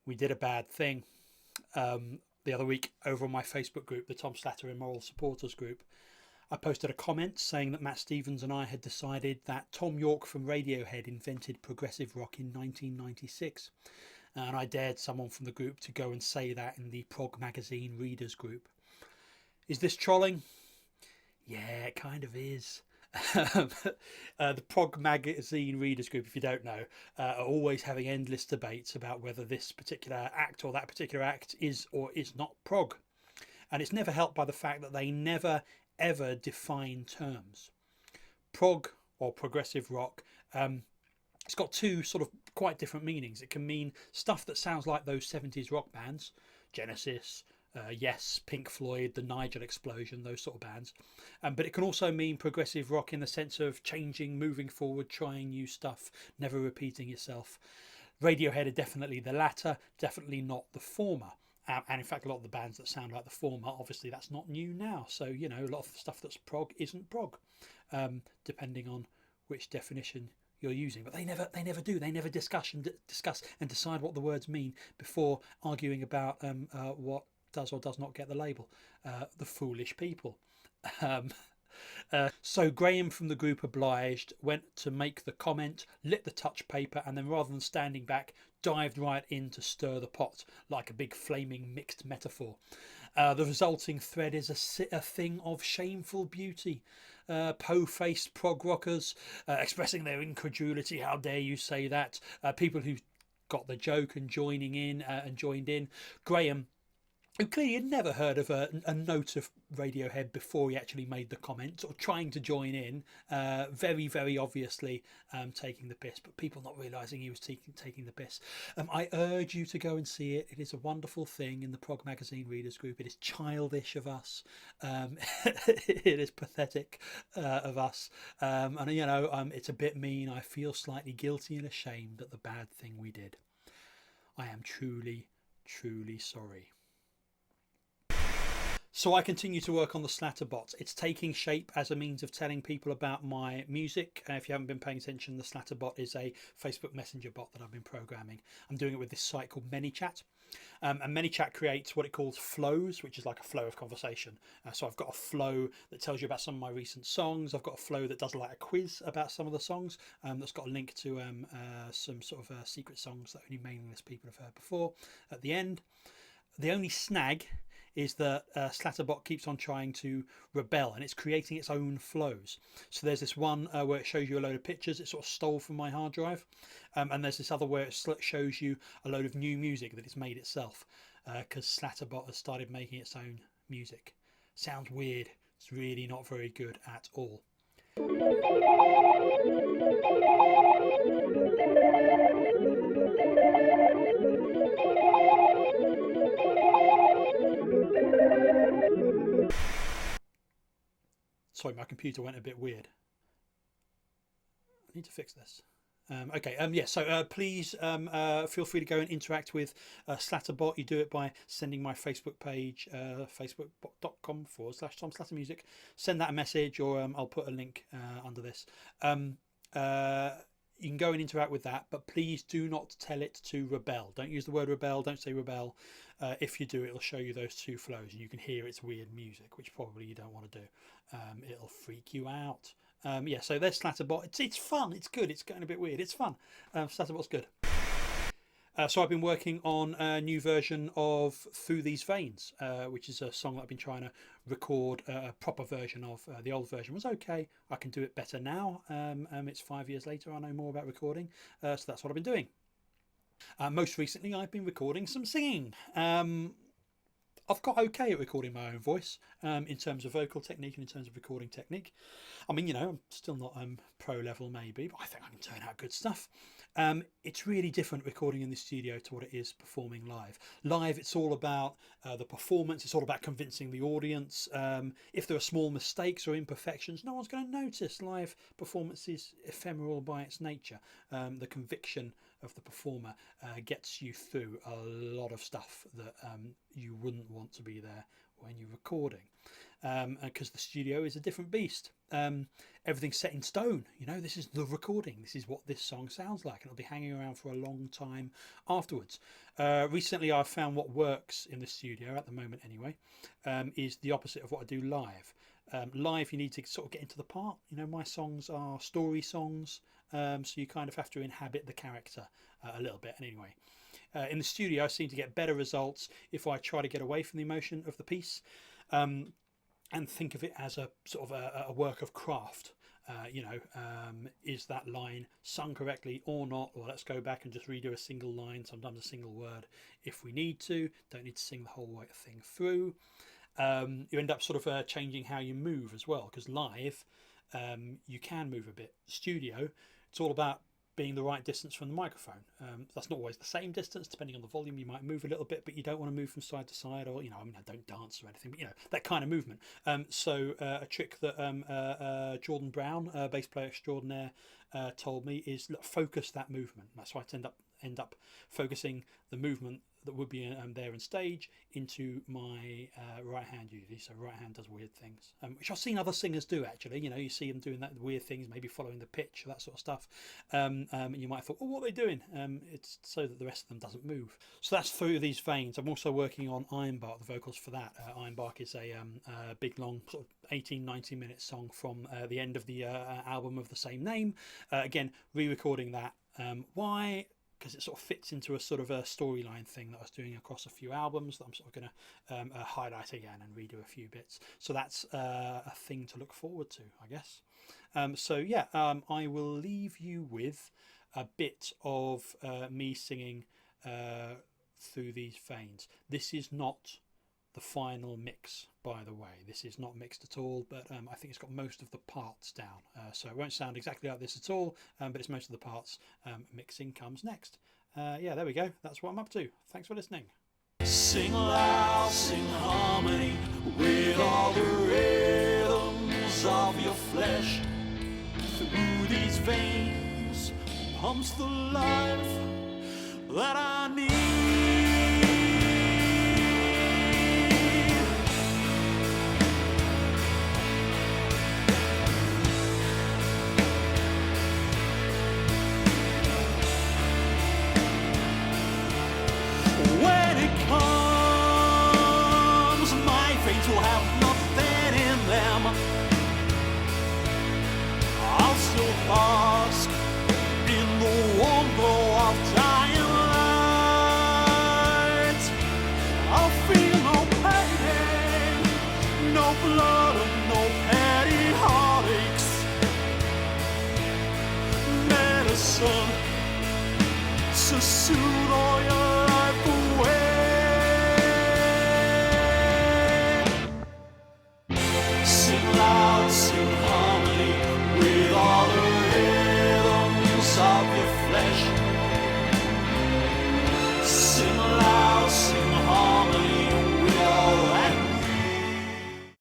we did a bad thing the other week over on my Facebook group, the Tom Slatter Immoral Supporters group. I posted a comment saying that Matt Stevens and I had decided that Tom York from Radiohead invented progressive rock in 1996. And I dared someone from the group to go and say that in the Prog Magazine readers group. Is this trolling? Yeah, it kind of is. The Prog Magazine readers group, if you don't know, are always having endless debates about whether this particular act or that particular act is or is not prog. And it's never helped by the fact that they never ever define terms. Prog or progressive rock, it's got two sort of quite different meanings. It can mean stuff that sounds like those 70s rock bands, Genesis, Yes, Pink Floyd, the Nigel Explosion, those sort of bands. But it can also mean progressive rock in the sense of changing, moving forward, trying new stuff, never repeating yourself. Radiohead are definitely the latter, definitely not the former. And in fact, a lot of the bands that sound like the former, obviously that's not new now. So, you know, a lot of the stuff that's prog isn't prog, depending on which definition you're using. But they never do. They never discuss and decide what the words mean before arguing about what does or does not get the label. The foolish people. So Graham from the group obliged, went to make the comment, lit the touch paper, and then rather than standing back, dived right in to stir the pot like a big flaming mixed metaphor. The resulting thread is a thing of shameful beauty. Po-faced prog rockers expressing their incredulity. How dare you say that? People who got the joke and joining in and joined in. Graham, who clearly had never heard of a note of Radiohead before he actually made the comment, sort of trying to join in, very, very obviously taking the piss, but people not realising he was taking the piss. I urge you to go and see it. It is a wonderful thing in the Prog Magazine readers group. It is childish of us. It is pathetic of us. And, you know, it's a bit mean. I feel slightly guilty and ashamed at the bad thing we did. I am truly, truly sorry. So I continue to work on the Slatterbot. It's taking shape as a means of telling people about my music. If you haven't been paying attention, the Slatterbot is a Facebook Messenger bot that I've been programming. I'm doing it with this site called ManyChat. And ManyChat creates what it calls flows, which is like a flow of conversation. So I've got a flow that tells you about some of my recent songs. I've got a flow that does like a quiz about some of the songs. That's got a link to some sort of secret songs that only mailing list people have heard before at the end. The only snag is that Slatterbot keeps on trying to rebel, and it's creating its own flows. So there's this one where it shows you a load of pictures it sort of stole from my hard drive, and there's this other where it shows you a load of new music that it's made itself, because Slatterbot has started making its own music. Sounds weird. It's really not very good at all. Sorry, my computer went a bit weird. I need to fix this. Okay, yeah, so please feel free to go and interact with Slatterbot. You do it by sending my Facebook page, facebook.com/Tom Slatter Music. Send that a message, or I'll put a link under this. You can go and interact with that, but please do not tell it to rebel. Don't use the word rebel, don't say rebel. If you do, it'll show you those two flows, and you can hear its weird music, which probably you don't want to do. It'll freak you out. Yeah, so there's Slatterbot. It's fun, it's good, it's getting a bit weird, it's fun. Slatterbot's good. So I've been working on a new version of Through These Veins, which is a song that I've been trying to record. A proper version of. The old version was okay. I can do it better now. It's 5 years later. I know more about recording. So that's what I've been doing. Most recently, I've been recording some singing. I've got okay at recording my own voice in terms of vocal technique and in terms of recording technique. I mean, you know, I'm still not pro level maybe, but I think I can turn out good stuff. It's really different recording in the studio to what it is performing live. Live, it's all about the performance. It's all about convincing the audience. If there are small mistakes or imperfections, no one's going to notice. Live performance is ephemeral by its nature. The conviction of the performer gets you through a lot of stuff that you wouldn't want to be there when you're recording, because the studio is a different beast. Everything's set in stone. You know, this is the recording, this is what this song sounds like, and it'll be hanging around for a long time afterwards. Recently I've found what works in the studio, at the moment anyway, is the opposite of what I do live. Live, you need to sort of get into the part. You know, my songs are story songs, so you kind of have to inhabit the character a little bit. And anyway, in the studio I seem to get better results if I try to get away from the emotion of the piece, and think of it as a sort of a work of craft. You know, is that line sung correctly or not? Or let's go back and just redo a single line, sometimes a single word if we need to. Don't need to sing the whole thing through. You end up sort of changing how you move as well, because live you can move a bit. Studio, it's all about being the right distance from the microphone. That's not always the same distance. Depending on the volume, you might move a little bit, but you don't want to move from side to side, or, you know, I mean, I don't dance or anything, but, you know, that kind of movement. So a trick that Jordan Brown, bass player extraordinaire, told me is, look, focus that movement. That's why I end up focusing the movement that would be there on stage into my right hand usually. So right hand does weird things, which I've seen other singers do actually. You know, you see them doing that weird things, maybe following the pitch or that sort of stuff. And you might have thought, oh, what are they doing? It's so that the rest of them doesn't move. So that's through these veins. I'm also working on Ironbark, the vocals for that. Ironbark is a big, long, sort of 18-19 minute song from the end of the album of the same name. Again, re-recording that. Why? Because it sort of fits into a sort of a storyline thing that I was doing across a few albums that I'm sort of going to highlight again and redo a few bits. So that's a thing to look forward to, I guess. So yeah, I will leave you with a bit of me singing through these veins. This is not the final mix, by the way. This is not mixed at all, but I think it's got most of the parts down, so it won't sound exactly like this at all, but it's most of the parts. Mixing comes next. Yeah, there we go. That's what I'm up to. Thanks for listening. Sing loud, sing harmony with all the rhythms of your flesh. Through these veins pumps the life that I need. When it comes, my veins will have nothing in them. I'll still bask in the warm glow of dying light. I'll feel no pain, no blood, and no petty heartaches. Medicine to soothe all your